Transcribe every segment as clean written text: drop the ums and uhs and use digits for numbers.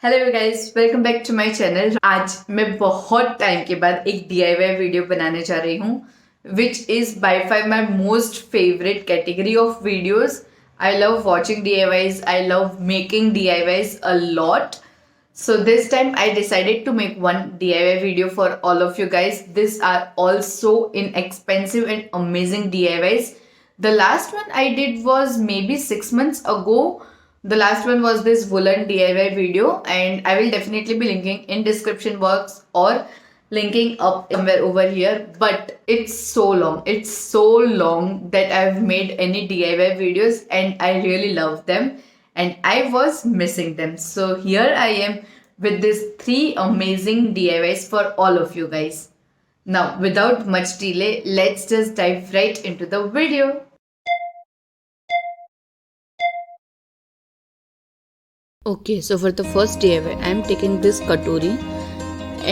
Hello guys, welcome back to my channel. आज मैं बहुत टाइम के बाद एक DIY वीडियो बनाने जा रही हूँ, which is by far my most favourite category of videos. I love watching DIYs, I love making DIYs a lot. So this time I decided to make one DIY video for all of you guys. These are also inexpensive and amazing DIYs. The last one I did was maybe 6 months ago. The last one was this woolen DIY video, and I will definitely be linking in description box or linking up somewhere over here. But it's so long. It's so long that I've made any DIY videos, and I really love them, and I was missing them. So here I am with these three amazing DIYs for all of you guys. Now, without much delay, let's just dive right into the video. Okay, so for the first DIY, I am taking this katori,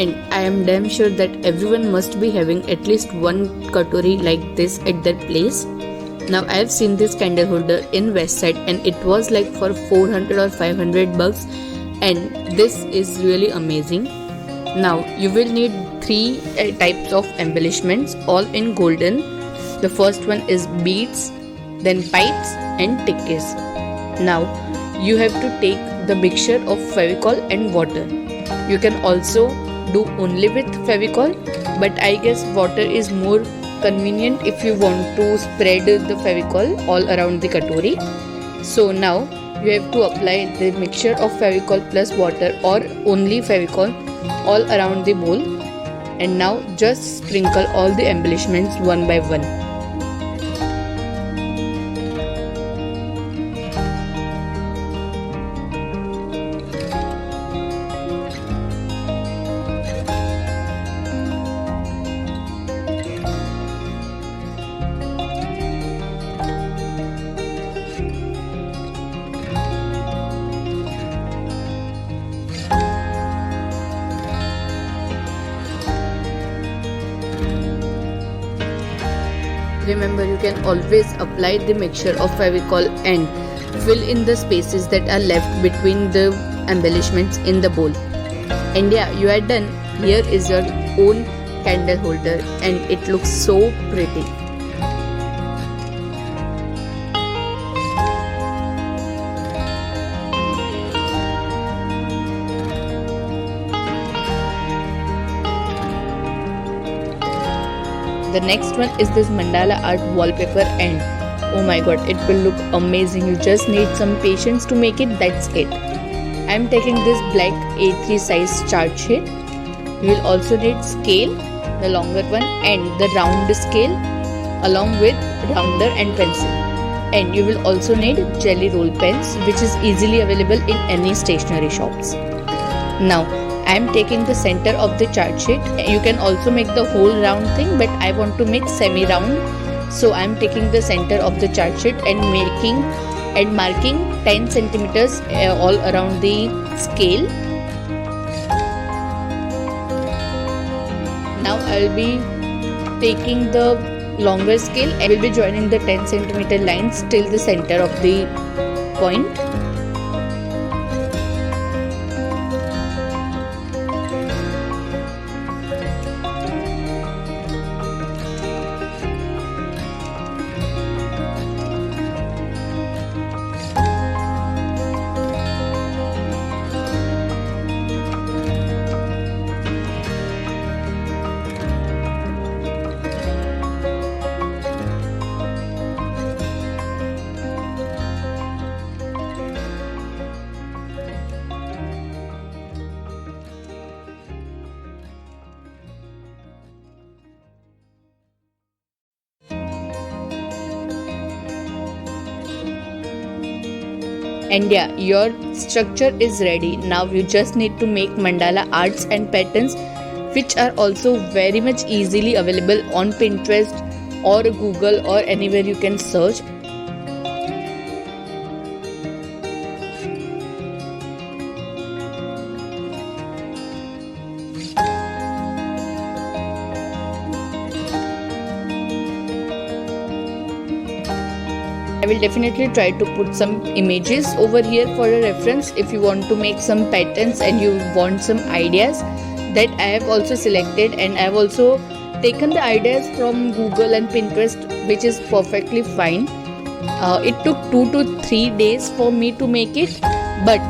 and I am damn sure that everyone must be having at least one katori like this at their place. Now I have seen this candle holder in West Side, and it was like for 400 or 500 bucks, and this is really amazing. Now you will need three types of embellishments, all in golden. The first one is beads, then pipes and tickets. Now you have to take the mixture of Fevicol and water. You can also do only with Fevicol, but I guess water is more convenient if you want to spread the Fevicol all around the katori. So now you have to apply the mixture of Fevicol plus water or only Fevicol all around the bowl, and now just sprinkle all the embellishments one by one. Remember, you can always apply the mixture of Fevicol and fill in the spaces that are left between the embellishments in the bowl. And yeah, you are done. Here is your own candle holder, and it looks so pretty. The next one is this mandala art wallpaper, and oh my god, it will look amazing. You just need some patience to make it, that's it. I am taking this black A3 size chart sheet. You will also need scale, the longer one, and the round scale along with rounder and pencil. And you will also need jelly roll pens, which is easily available in any stationery shops. Now I am taking the center of the chart sheet. You can also make the whole round thing, but I want to make semi-round. So I am taking the center of the chart sheet and marking 10 centimeters all around the scale. Now I will be taking the longer scale. I will be joining the 10 centimeter lines till the center of the point. And yeah, your structure is ready. Now you just need to make mandala arts and patterns, which are also very much easily available on Pinterest or Google or anywhere you can search. I will definitely try to put some images over here for a reference if you want to make some patterns and you want some ideas that I have also selected, and I have also taken the ideas from Google and Pinterest, which is perfectly fine. It took 2 to 3 days for me to make it, but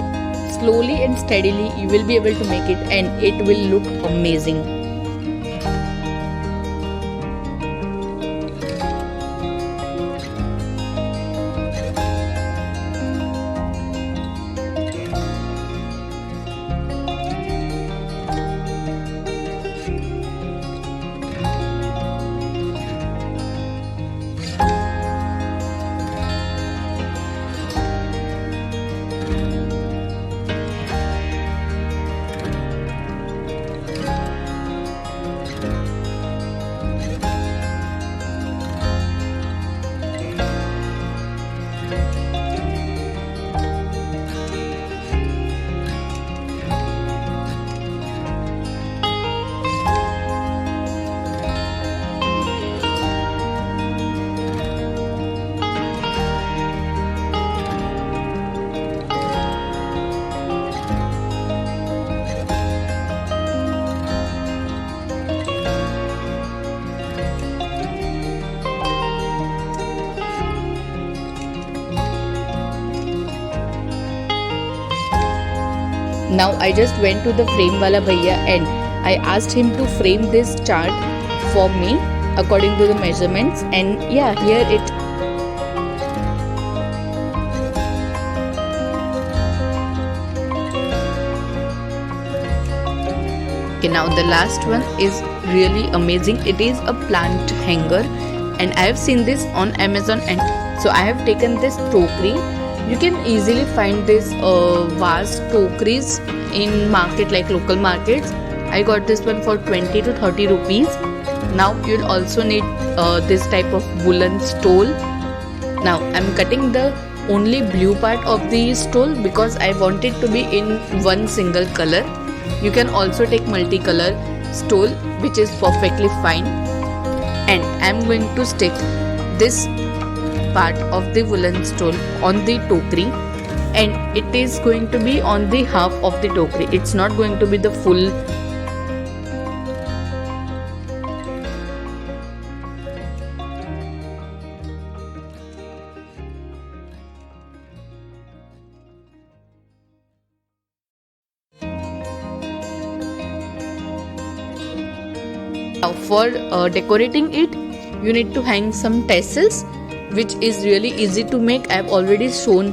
slowly and steadily you will be able to make it and it will look amazing. Now I just went to the frame wala bhaiya and I asked him to frame this chart for me according to the measurements, and yeah, here it. Okay, now the last one is really amazing. It is a plant hanger and I have seen this on Amazon, and so I have taken this tokery. You can easily find this vase tokeries in market, like local markets. I got this one for 20 to 30 rupees. Now you'll also need this type of woolen stole. Now I'm cutting the only blue part of the stole because I want it to be in one single color. You can also take multicolor stole, which is perfectly fine. And I'm going to stick this part of the woolen stole on the tokery, and it is going to be on the half of the tokery. It's not going to be the full. Now for decorating it, you need to hang some tassels, which is really easy to make. I have already shown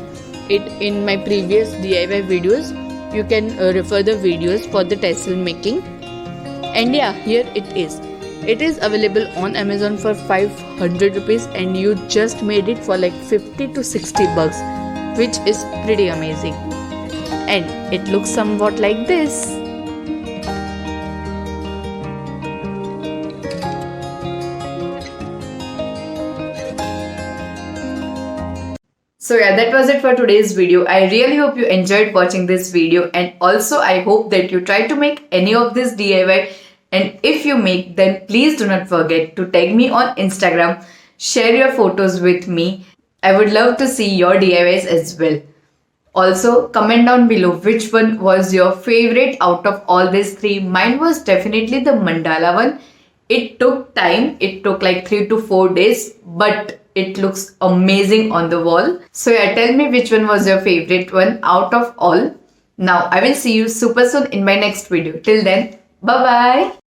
it in my previous DIY videos. You can refer the videos for the tassel making. And yeah, here it is. It is available on Amazon for 500 rupees and you just made it for like 50 to 60 bucks, which is pretty amazing. And it looks somewhat like this. So yeah, that was it for today's video. I really hope you enjoyed watching this video, and also I hope that you try to make any of this DIY, and if you make, then please do not forget to tag me on Instagram, share your photos with me. I would love to see your DIYs as well. Also, comment down below which one was your favorite out of all these three. Mine was definitely the mandala one. It took time. It took like 3 to 4 days, but it looks amazing on the wall. So yeah, tell me which one was your favorite one out of all. Now, I will see you super soon in my next video. Till then, bye-bye.